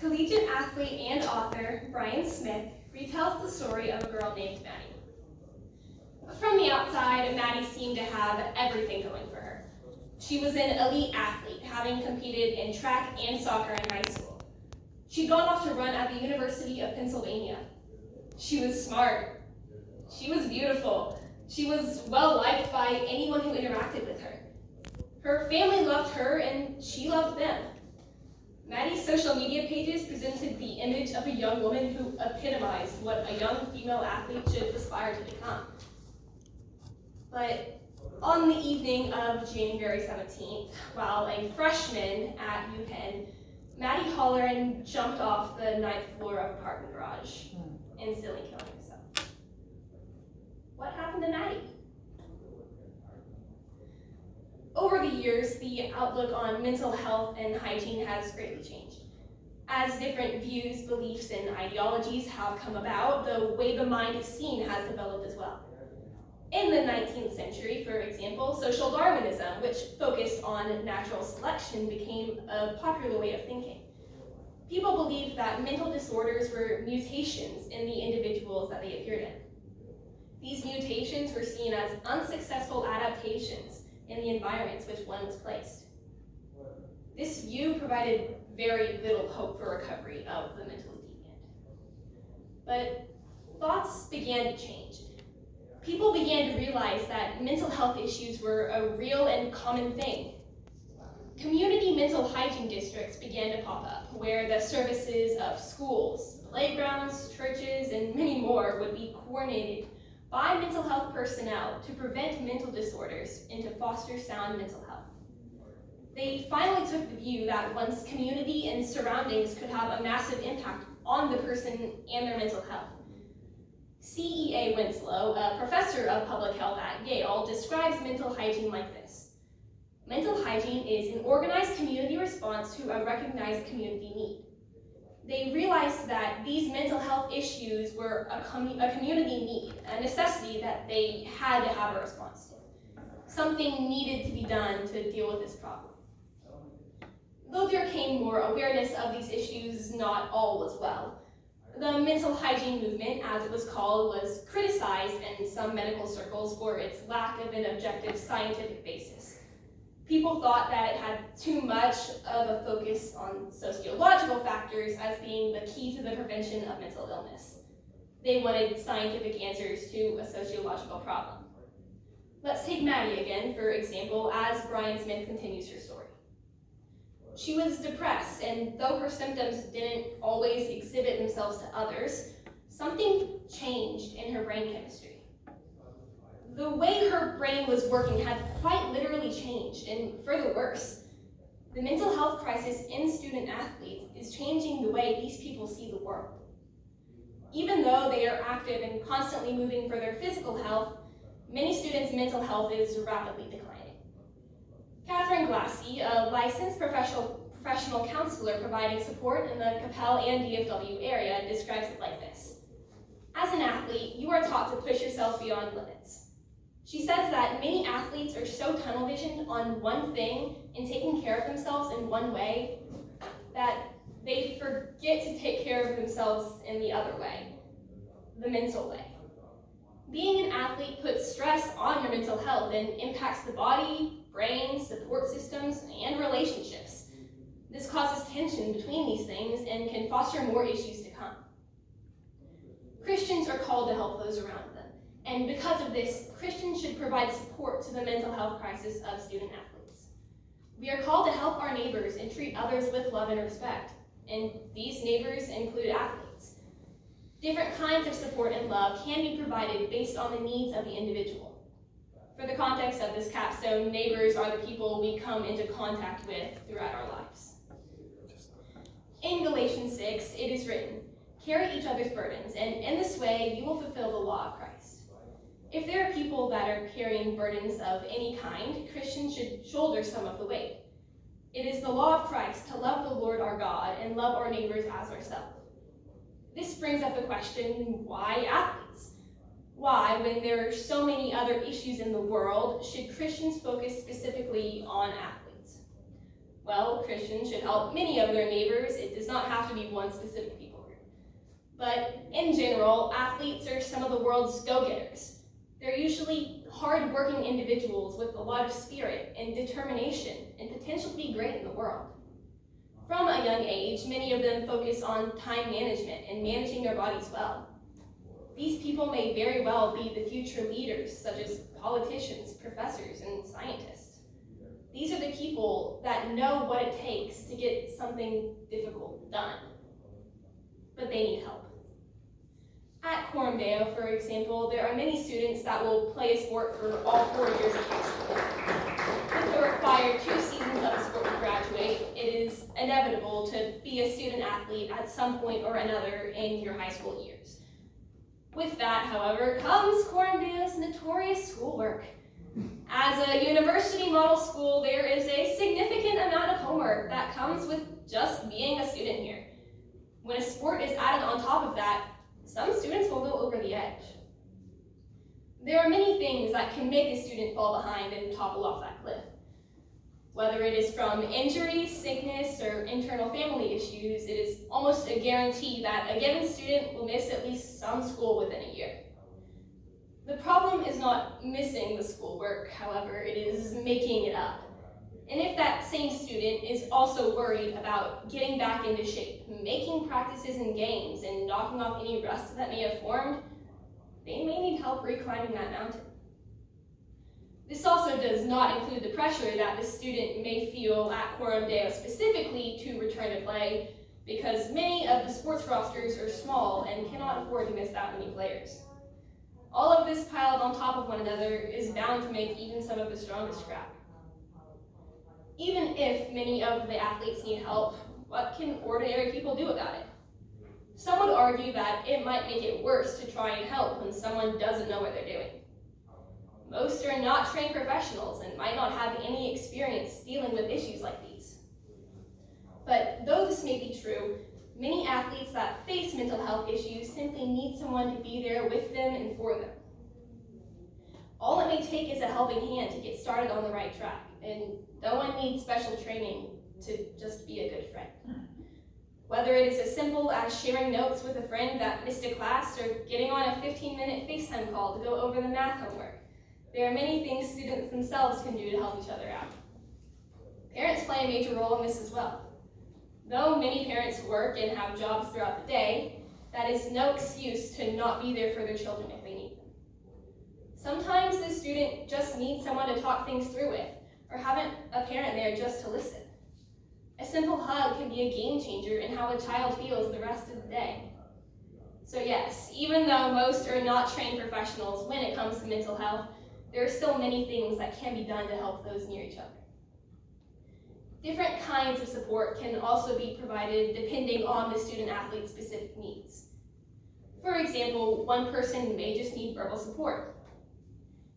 Collegiate athlete and author Brian Smith retells the story of a girl named Maddie. From the outside, Maddie seemed to have everything going for her. She was an elite athlete, having competed in track and soccer in high school. She'd gone off to run at the University of Pennsylvania. She was smart. She was beautiful. She was well-liked by anyone who interacted with her. Her family loved her, and she loved them. Maddie's social media pages presented the image of a young woman who epitomized what a young female athlete should aspire to become. But on the evening of January 17th, while a freshman at UPenn, Maddie Holleran jumped off the 9th floor of a parking garage, instantly killing herself. What happened to Maddie? Over the years, the outlook on mental health and hygiene has greatly changed. As different views, beliefs, and ideologies have come about, the way the mind is seen has developed as well. In the 19th century, for example, social Darwinism, which focused on natural selection, became a popular way of thinking. People believed that mental disorders were mutations in the individuals that they appeared in. These mutations were seen as unsuccessful adaptations in the environments which one was placed. This view provided very little hope for recovery of the mentally deviant. But thoughts began to change. People began to realize that mental health issues were a real and common thing. Community mental hygiene districts began to pop up, where the services of schools, playgrounds, churches, and many more would be coordinated by mental health personnel to prevent mental disorders and to foster sound mental health. They finally took the view that one's community and surroundings could have a massive impact on the person and their mental health. C.E.A. Winslow, a professor of public health at Yale, describes mental hygiene like this. Mental hygiene is an organized community response to a recognized community need. They realized that these mental health issues were a community need, a necessity that they had to have a response to. Something needed to be done to deal with this problem. Though there came more awareness of these issues, not all was well. The mental hygiene movement, as it was called, was criticized in some medical circles for its lack of an objective scientific basis. People thought that it had too much of a focus on sociological factors as being the key to the prevention of mental illness. They wanted scientific answers to a sociological problem. Let's take Maddie again, for example, as Brian Smith continues her story. She was depressed, and though her symptoms didn't always exhibit themselves to others, something changed in her brain chemistry. The way her brain was working had quite literally changed, and for the worse. The mental health crisis in student athletes is changing the way these people see the world. Even though they are active and constantly moving for their physical health, many students' mental health is rapidly declining. Catherine Glassy, a licensed professional counselor providing support in the Capel and DFW area, describes it like this. As an athlete, you are taught to push yourself beyond limits. She says that many athletes are so tunnel visioned on one thing and taking care of themselves in one way that they forget to take care of themselves in the other way, the mental way. Being an athlete puts stress on your mental health and impacts the body, brain, support systems, and relationships. This causes tension between these things and can foster more issues to come. Christians are called to help those around them, and because of this, Christians should provide support to the mental health crisis of student athletes. We are called to help our neighbors and treat others with love and respect, and these neighbors include athletes. Different kinds of support and love can be provided based on the needs of the individual. For the context of this capstone, neighbors are the people we come into contact with throughout our lives. In Galatians 6, it is written, "Carry each other's burdens, and in this way you will fulfill the law of Christ." If there are people that are carrying burdens of any kind, Christians should shoulder some of the weight. It is the law of Christ to love the Lord our God and love our neighbors as ourselves. This brings up the question, why athletes? Why, when there are so many other issues in the world, should Christians focus specifically on athletes? Well, Christians should help many of their neighbors. It does not have to be one specific people group. But in general, athletes are some of the world's go-getters. They're usually hard-working individuals with a lot of spirit and determination and potential to be great in the world. From a young age, many of them focus on time management and managing their bodies well. These people may very well be the future leaders, such as politicians, professors, and scientists. These are the people that know what it takes to get something difficult done, but they need help. At Coram Deo, for example, there are many students that will play a sport for all 4 years of high school. With the required 2 seasons of a sport to graduate, it is inevitable to be a student athlete at some point or another in your high school years. With that, however, comes Coram Deo's notorious schoolwork. As a university model school, there is a significant amount of homework that comes with just being a student here. When a sport is added on top of that, some students will go over the edge. There are many things that can make a student fall behind and topple off that cliff. Whether it is from injury, sickness, or internal family issues, it is almost a guarantee that a given student will miss at least some school within a year. The problem is not missing the schoolwork, however, it is making it up. And if that same student is also worried about getting back into shape, making practices and games, and knocking off any rust that may have formed, they may need help reclimbing that mountain. This also does not include the pressure that the student may feel at Coram Deo specifically to return to play, because many of the sports rosters are small and cannot afford to miss that many players. All of this piled on top of one another is bound to make even some of the strongest crack. Even if many of the athletes need help, what can ordinary people do about it? Some would argue that it might make it worse to try and help when someone doesn't know what they're doing. Most are not trained professionals and might not have any experience dealing with issues like these. But though this may be true, many athletes that face mental health issues simply need someone to be there with them and for them. All it may take is a helping hand to get started on the right track, and no one needs special training to just be a good friend. Whether it is as simple as sharing notes with a friend that missed a class or getting on a 15-minute FaceTime call to go over the math homework, there are many things students themselves can do to help each other out. Parents play a major role in this as well. Though many parents work and have jobs throughout the day, that is no excuse to not be there for their children if they need them. Sometimes the student just needs someone to talk things through with, or have a parent there just to listen. A simple hug can be a game changer in how a child feels the rest of the day. So yes, even though most are not trained professionals when it comes to mental health, there are still many things that can be done to help those near each other. Different kinds of support can also be provided depending on the student-athlete's specific needs. For example, one person may just need verbal support.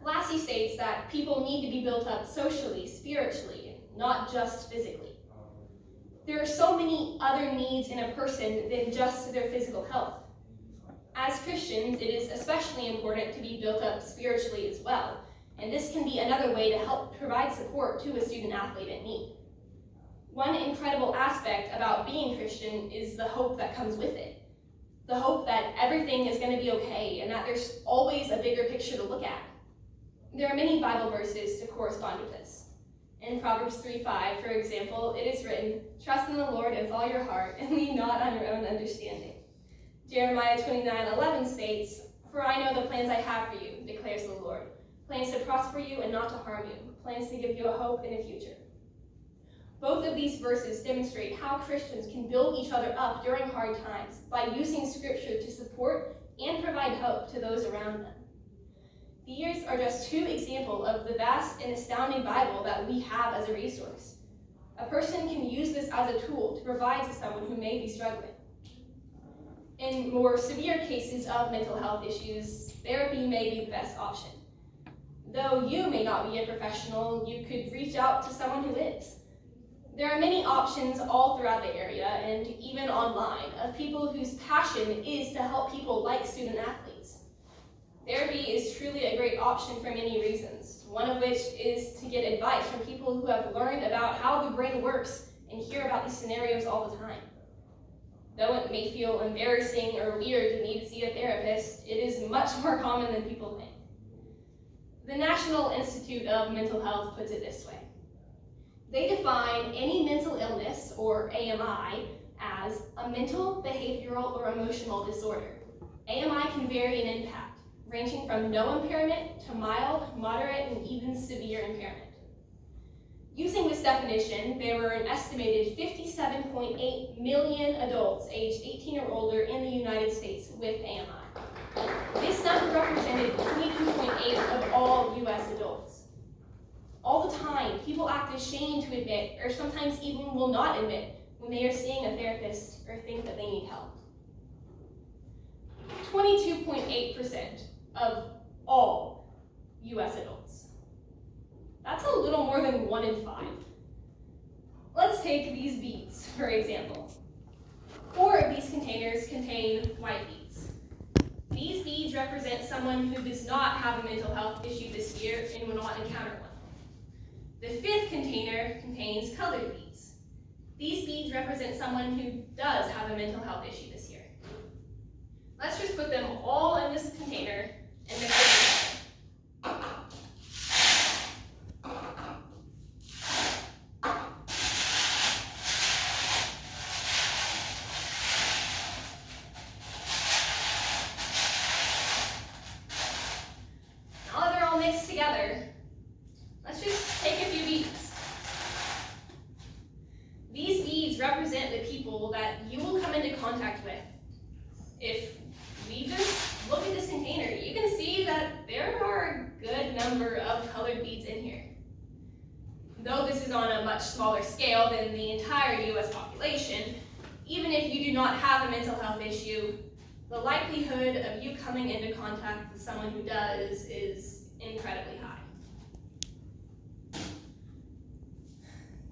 Glassy states that people need to be built up socially, spiritually, not just physically. There are so many other needs in a person than just their physical health. As Christians, it is especially important to be built up spiritually as well, and this can be another way to help provide support to a student-athlete in need. One incredible aspect about being Christian is the hope that comes with it. The hope that everything is going to be okay and that there's always a bigger picture to look at. There are many Bible verses to correspond with this. In Proverbs 3:5, for example, it is written, "Trust in the Lord with all your heart and lean not on your own understanding." Jeremiah 29:11 states, "For I know the plans I have for you, declares the Lord, plans to prosper you and not to harm you, plans to give you a hope and a future." Both of these verses demonstrate how Christians can build each other up during hard times by using Scripture to support and provide hope to those around them. These are just 2 examples of the vast and astounding Bible that we have as a resource. A person can use this as a tool to provide to someone who may be struggling. In more severe cases of mental health issues, therapy may be the best option. Though you may not be a professional, you could reach out to someone who is. There are many options all throughout the area and even online of people whose passion is to help people like student athletes. Therapy is truly a great option for many reasons, one of which is to get advice from people who have learned about how the brain works and hear about these scenarios all the time. Though it may feel embarrassing or weird to need to see a therapist, it is much more common than people think. The National Institute of Mental Health puts it this way. They define any mental illness, or AMI, as a mental, behavioral, or emotional disorder. AMI can vary in impact, ranging from no impairment to mild, moderate, and even severe impairment. Using this definition, there were an estimated 57.8 million adults aged 18 or older in the United States with AMI. This number represented 22.8% of all US adults. All the time, people act ashamed to admit, or sometimes even will not admit, when they are seeing a therapist or think that they need help. 22.8% of all US adults. That's a little more than 1 in 5. Let's take these beads, for example. 4 of these containers contain white beads. These beads represent someone who does not have a mental health issue this year and will not encounter one. The 5th container contains colored beads. These beads represent someone who does have a mental health issue this year. Let's just put them all in this container and mix it together. Now that they're all mixed together, let's just take a few beads. These beads represent the people that you will come into contact with. If we just look at this container, you can see that there are a good number of colored beads in here. Though this is on a much smaller scale than the entire US population, even if you do not have a mental health issue, the likelihood of you coming into contact with someone who does is incredibly high.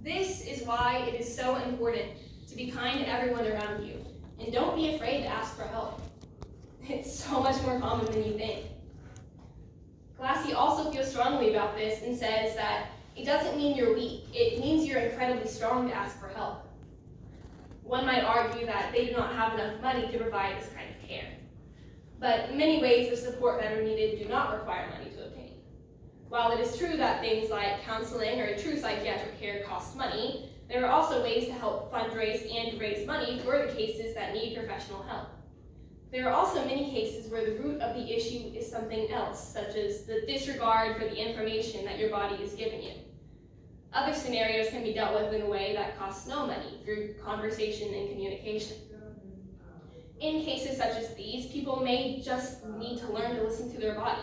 This is why it is so important to be kind to everyone around you, and don't be afraid to ask for help. It's so much more common than you think. Glassy also feels strongly about this and says that it doesn't mean you're weak, it means you're incredibly strong to ask for help. One might argue that they do not have enough money to provide this kind of care. But many ways of support that are needed do not require money to obtain. While it is true that things like counseling or true psychiatric care cost money, there are also ways to help fundraise and raise money for the cases that need professional help. There are also many cases where the root of the issue is something else, such as the disregard for the information that your body is giving you. Other scenarios can be dealt with in a way that costs no money, through conversation and communication. In cases such as these, people may just need to learn to listen to their body.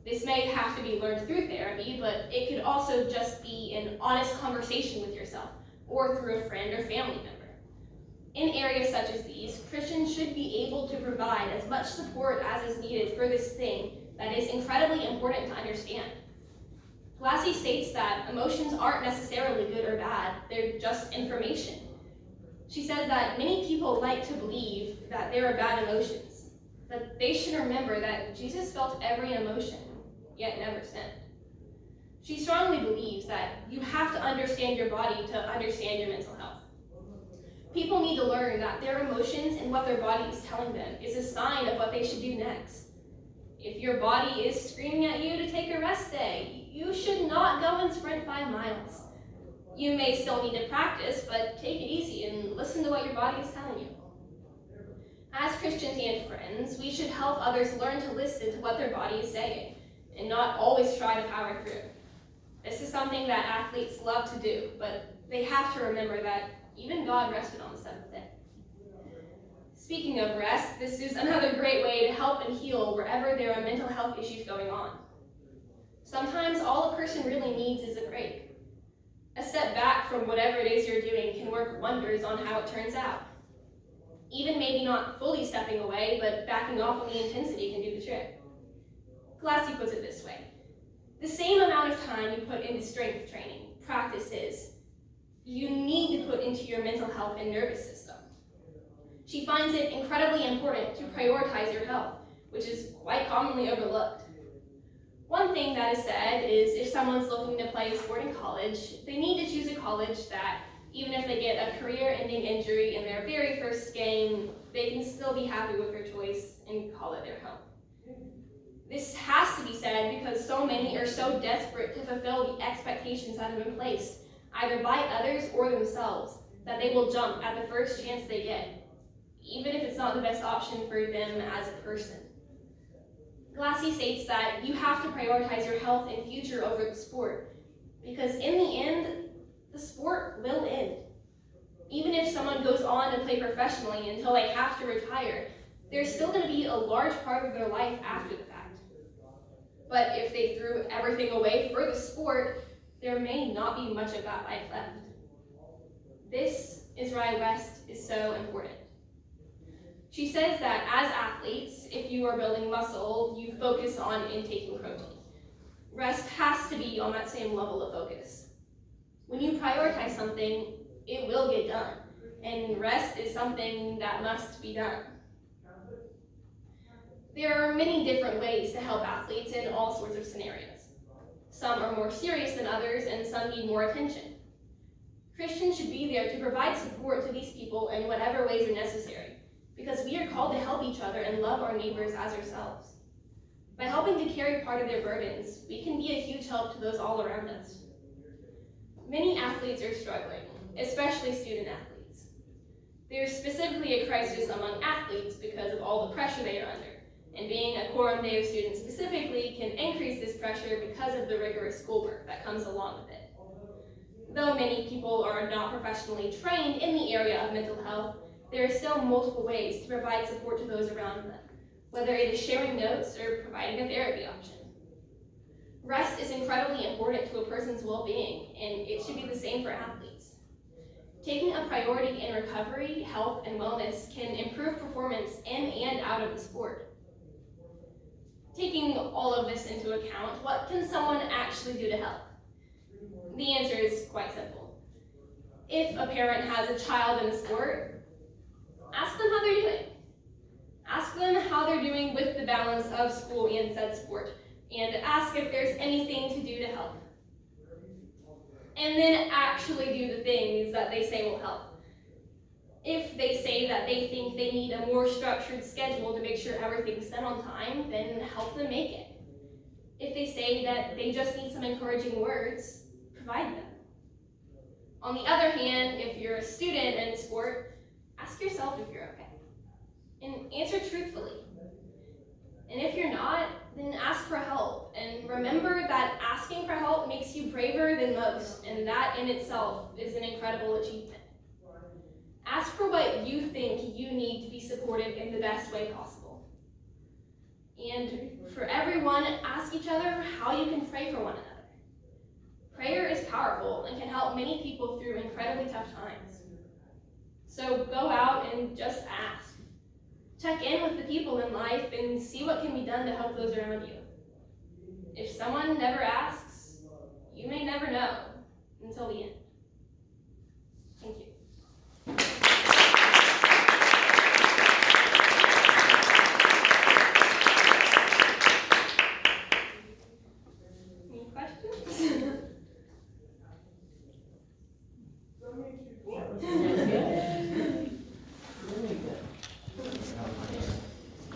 This may have to be learned through therapy, but it could also just be an honest conversation with yourself, or through a friend or family member. In areas such as these, Christians should be able to provide as much support as is needed for this thing that is incredibly important to understand. Glassy states that emotions aren't necessarily good or bad, they're just information. She says that many people like to believe that there are bad emotions, but they should remember that Jesus felt every emotion, yet never sinned. She strongly believes that you have to understand your body to understand your mental health. People need to learn that their emotions and what their body is telling them is a sign of what they should do next. If your body is screaming at you to take a rest day, you should not go and sprint 5 miles. You may still need to practice, but take it easy and listen to what your body is telling you. As Christians and friends, we should help others learn to listen to what their body is saying and not always try to power through. This is something that athletes love to do, but they have to remember that even God rested on the 7th day. Speaking of rest, this is another great way to help and heal wherever there are mental health issues going on. Sometimes all a person really needs is a break. A step back from whatever it is you're doing can work wonders on how it turns out. Even maybe not fully stepping away, but backing off on the intensity can do the trick. Glassy puts it this way: the same amount of time you put into strength training, practices, you need to put into your mental health and nervous system. She finds it incredibly important to prioritize your health, which is quite commonly overlooked. One thing that is said is if someone's looking to play a sport in college, they need to choose a college that, even if they get a career-ending injury in their very first game, they can still be happy with their choice and call it their home. This has to be said because so many are so desperate to fulfill the expectations that have been placed, either by others or themselves, that they will jump at the first chance they get, even if it's not the best option for them as a person. Glassy states that you have to prioritize your health and future over the sport, because in the end, the sport will end. Even if someone goes on to play professionally until they have to retire, there's still going to be a large part of their life after the fact. But if they threw everything away for the sport, there may not be much of that life left. This is why rest is so important. She says that as athletes, if you are building muscle, you focus on intaking protein. Rest has to be on that same level of focus. When you prioritize something, it will get done, and rest is something that must be done. There are many different ways to help athletes in all sorts of scenarios. Some are more serious than others, and some need more attention. Christians should be there to provide support to these people in whatever ways are necessary, because we are called to help each other and love our neighbors as ourselves. By helping to carry part of their burdens, we can be a huge help to those all around us. Many athletes are struggling, especially student athletes. There's specifically a crisis among athletes because of all the pressure they are under, and being a Coram Deo student specifically can increase this pressure because of the rigorous schoolwork that comes along with it. Though many people are not professionally trained in the area of mental health, there are still multiple ways to provide support to those around them, whether it is sharing notes or providing a therapy option. Rest is incredibly important to a person's well-being, and it should be the same for athletes. Taking a priority in recovery, health, and wellness can improve performance in and out of the sport. Taking all of this into account, what can someone actually do to help? The answer is quite simple. If a parent has a child in a sport, ask them how they're doing. Ask them how they're doing with the balance of school and said sport, and ask if there's anything to do to help. And then actually do the things that they say will help. If they say that they think they need a more structured schedule to make sure everything's done on time, then help them make it. If they say that they just need some encouraging words, provide them. On the other hand, if you're a student in a sport, ask yourself if you're okay, and answer truthfully. And if you're not, then ask for help. And remember that asking for help makes you braver than most, and that in itself is an incredible achievement. Ask for what you think you need to be supported in the best way possible. And for everyone, ask each other how you can pray for one another. Prayer is powerful and can help many people through incredibly tough times. So go out and just ask. Check in with the people in life and see what can be done to help those around you. If someone never asks, you may never know until the end.